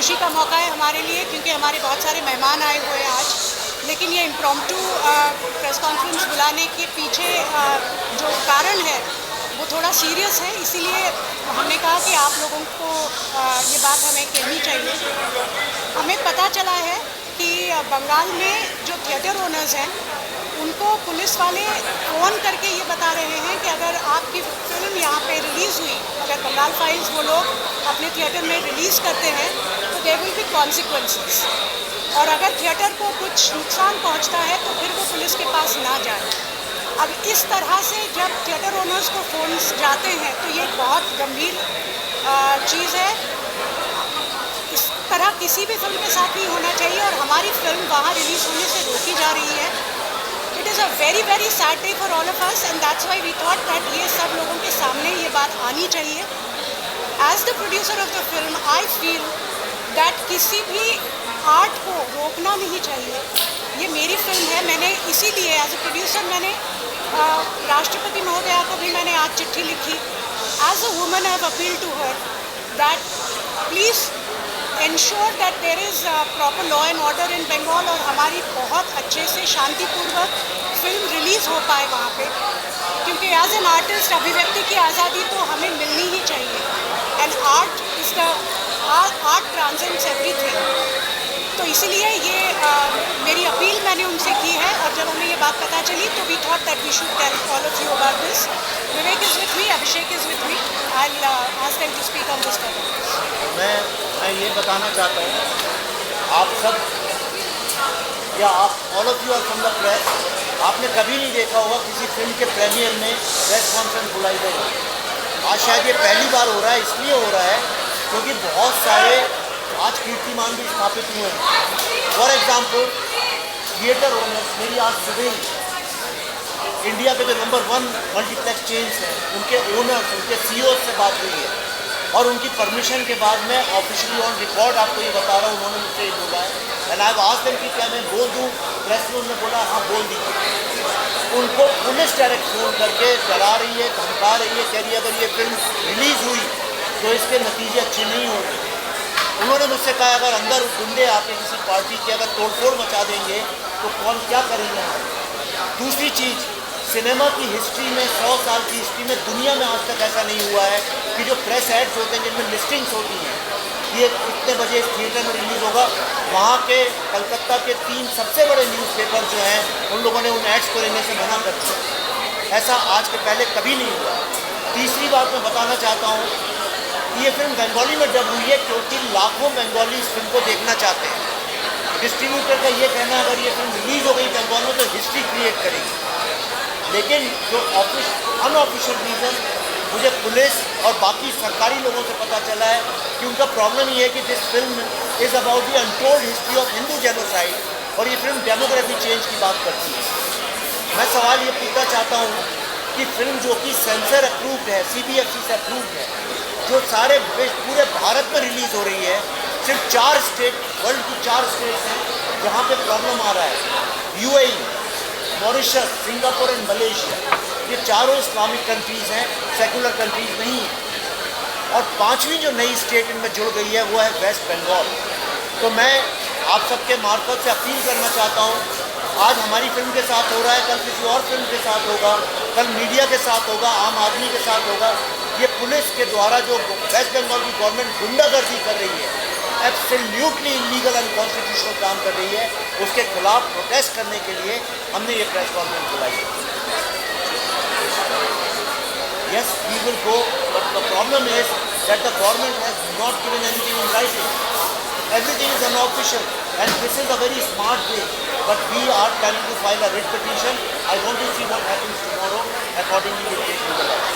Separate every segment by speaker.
Speaker 1: खुशी का मौका है हमारे लिए, क्योंकि हमारे बहुत सारे मेहमान आए हुए हैं आज। लेकिन ये इम्प्रॉम्प्टू प्रेस कॉन्फ्रेंस बुलाने के पीछे जो कारण है वो थोड़ा सीरियस है, इसीलिए हमने कहा कि आप लोगों को ये बात हमें कहनी चाहिए। हमें पता चला है कि बंगाल में जो थिएटर ओनर्स हैं उनको पुलिस वाले फ़ोन करके ये बता रहे हैं कि अगर आपकी फिल्म यहाँ पे रिलीज़ हुई, अगर बंगाल फाइल्स वो लोग अपने थिएटर में रिलीज़ करते हैं तो देयर विल बी कॉन्सिक्वेंसेस, और अगर थिएटर को कुछ नुकसान पहुँचता है तो फिर वो पुलिस के पास ना जाए। अब इस तरह से जब थिएटर ओनर्स को फ़ोन जाते हैं तो ये बहुत गंभीर चीज़ है। इस तरह किसी भी फिल्म के साथ नहीं होना चाहिए, और हमारी फिल्म वहाँ रिलीज़ होने से रोकी जा रही है। It is a very very sad day for all of us, and that's why we thought that ये सब लोगों के सामने ये बात आनी चाहिए। As the producer of the film I feel that किसी भी आर्ट को रोकना नहीं चाहिए। ये मेरी फिल्म है, मैंने इसीलिए एज अ प्रोड्यूसर मैंने राष्ट्रपति महोदया को भी मैंने आज चिट्ठी लिखी। As a woman I have appeal to her that please ensure that there is proper law and order in Bengal, और हमारी बहुत अच्छे से शांतिपूर्वक फिल्म रिलीज़ हो पाए वहाँ पे, क्योंकि एज एन आर्टिस्ट अभिव्यक्ति की आज़ादी तो हमें मिलनी ही चाहिए, and art is the art transcends everything. तो इसीलिए ये मेरी अपील मैंने उनसे की है, और जब हमें ये बात पता चली तो we thought that we should tell all of you about this. Vivek is with me, Abhishek is with me, I will ask them to speak on this topic.
Speaker 2: मैं ये बताना चाहता हूँ, आप सब या आप all of you are from the press, आपने कभी नहीं देखा होगा किसी फिल्म के प्रीमियर में प्रेस कॉन्फ्रेंस बुलाई गई। आज शायद ये पहली बार हो रहा है, इसलिए हो रहा है क्योंकि बहुत सारे आज कीर्तिमान भी स्थापित हुए हैं। फॉर एग्जाम्पल थिएटर ओनर्स, मेरी आज सुबह इंडिया के जो नंबर 1 मल्टीप्लेक्स चेन्स हैं उनके ओनर्स, उनके सीईओ से बात हुई है, और उनकी परमिशन के बाद मैं ऑफिशियली ऑन रिकॉर्ड आपको ये बता रहा हूँ, उन्होंने मुझसे ये बोला है। And I have asked them कि क्या मैं बोल दूँ प्रेस में, उन्होंने बोला हाँ बोल दीजिए। उनको पुलिस डायरेक्ट फ़ोन करके डरा रही है, धमका रही है, कह रही है अगर ये फिल्म रिलीज़ हुई तो इसके नतीजे अच्छे नहीं होंगे। उन्होंने मुझसे कहा अगर अंदर गुंडे आके किसी पार्टी की अगर तोड़फोड़ मचा देंगे तो कौन क्या करेंगे। दूसरी चीज़, सिनेमा की हिस्ट्री में 100 साल की हिस्ट्री में दुनिया में आज तक ऐसा नहीं हुआ है कि जो प्रेस एड्स होते हैं जिनमें लिस्टिंग्स होती हैं ये इतने बजे इस थिएटर में रिलीज़ होगा, वहाँ के कलकत्ता के 3 सबसे बड़े न्यूज़पेपर जो हैं उन लोगों ने उन एड्स को लेने से मना कर दिया। ऐसा आज के पहले कभी नहीं हुआ। तीसरी बात मैं बताना चाहता हूँ, ये फिल्म बंगाली में डब हुई है क्योंकि लाखों बंगाली इस फिल्म को देखना चाहते हैं। डिस्ट्रीब्यूटर का ये कहना है अगर ये फिल्म रिलीज़ हो गई बंगाल में तो हिस्ट्री क्रिएट करेगी। लेकिन जो अनऑफिशियल रीज़न मुझे पुलिस और बाकी सरकारी लोगों से पता चला है कि उनका प्रॉब्लम ये है कि this film is about the untold history of Hindu genocide, और ये फिल्म डेमोग्राफी चेंज की बात करती है। मैं सवाल ये पूछना चाहता हूँ कि फिल्म जो कि सेंसर अप्रूव्ड है, CBFC से अप्रूव्ड है, जो सारे पूरे भारत में रिलीज़ हो रही है, सिर्फ 4 स्टेट, वर्ल्ड की 4 स्टेट्स हैं जहाँ पे प्रॉब्लम आ रहा है। UAE, Mauritius, Singapore and Malaysia, ये चारों इस्लामिक कंट्रीज़ हैं, सेकुलर कंट्रीज़ नहीं हैं। और 5वीं जो नई स्टेट इनमें जुड़ गई है वो है वेस्ट बंगाल। तो मैं आप सबके मार्फत से अपील करना चाहता हूँ, आज हमारी फिल्म के साथ हो रहा है, कल किसी और फिल्म के साथ होगा, कल मीडिया के साथ होगा, आम आदमी के साथ होगा। ये पुलिस के द्वारा जो वेस्ट बंगाल की गवर्नमेंट गुंडागर्दी कर रही है, एब्सोल्युटली इलीगल एंड कॉन्स्टिट्यूशनल काम कर रही है, उसके खिलाफ प्रोटेस्ट करने के लिए हमने ये प्रेस कॉन्फ्रेंस बुलाई है। Yes, we will go, but the problem is that the government has not given anything in writing. Everything is unofficial, and this is a very smart way. But we are planning to file a writ petition. I want to see what happens tomorrow. Accordingly, we will take legal action.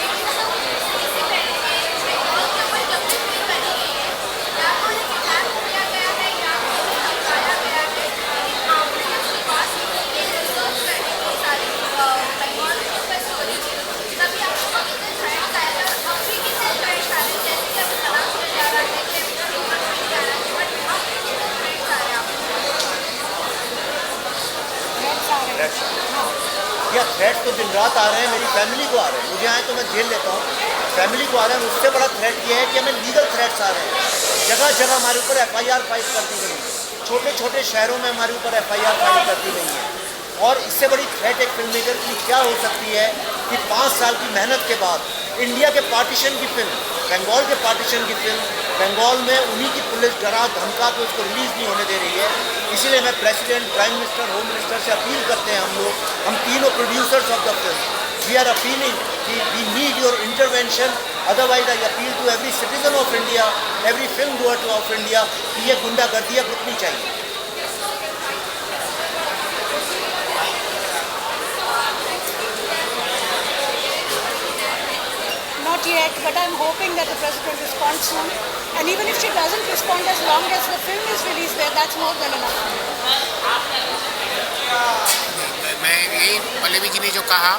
Speaker 1: हाँ।
Speaker 2: या threat तो दिन रात आ रहे हैं, मेरी family को आ रहे हैं, मुझे आए तो मैं झेल लेता हूँ, फैमिली को आ रहे हैं। उससे बड़ा थ्रेट ये है कि हमें लीगल थ्रेट्स आ रहे हैं, जगह जगह हमारे ऊपर FIR फाइल कर दी गई है, छोटे छोटे शहरों में हमारे ऊपर FIR फाइल कर दी गई है। और इससे बड़ी थ्रेट एक फिल्म मेकर की क्या हो सकती है कि 5 साल की मेहनत के बाद इंडिया के पार्टीशन की फिल्म, बंगाल के पार्टीशन की फिल्म, बंगाल में उन्हीं की पुलिस डरा धमका के उसको रिलीज़ नहीं होने दे रही है। इसीलिए मैं president, prime minister, home minister से अपील करते हैं, हम तीनों producers of the film, we are appealing कि we need your intervention. Otherwise I appeal to every citizen of India, every film goer of India कि ये गुंडागर्दियाँ रुकनी चाहिए।
Speaker 1: Not yet, but I'm hoping that the president responds soon. And even if she doesn't respond, as long as the film is released there, that's more than enough.
Speaker 3: मैं यही पल्लवी जी ने जो कहा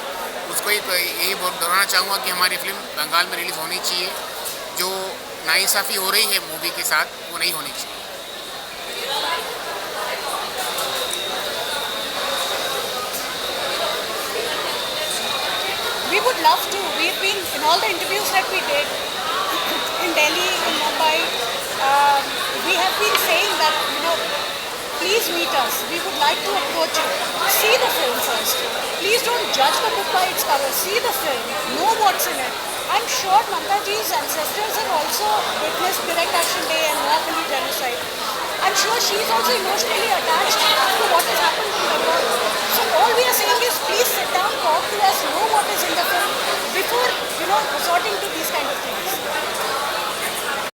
Speaker 3: उसको यही दोहराना चाहूँगा कि हमारी फिल्म बंगाल में रिलीज़ होनी चाहिए। जो नाइंसाफ़ी हो रही है मूवी के साथ वो नहीं होनी चाहिए।
Speaker 1: We would love to. We've been in all the interviews that we did in Delhi, in Mumbai. We have been saying that, please meet us. We would like to approach you. See the film first. Please don't judge the book by its cover. See the film. Know what's in it. I'm sure Mamtaji's ancestors have also witnessed Direct Action Day and Noakhali genocide. I'm sure she's also emotionally attached to what has happened in Bengal. So all we are saying is please sit down, talk to us, know what is in the film before, resorting to these kind of things.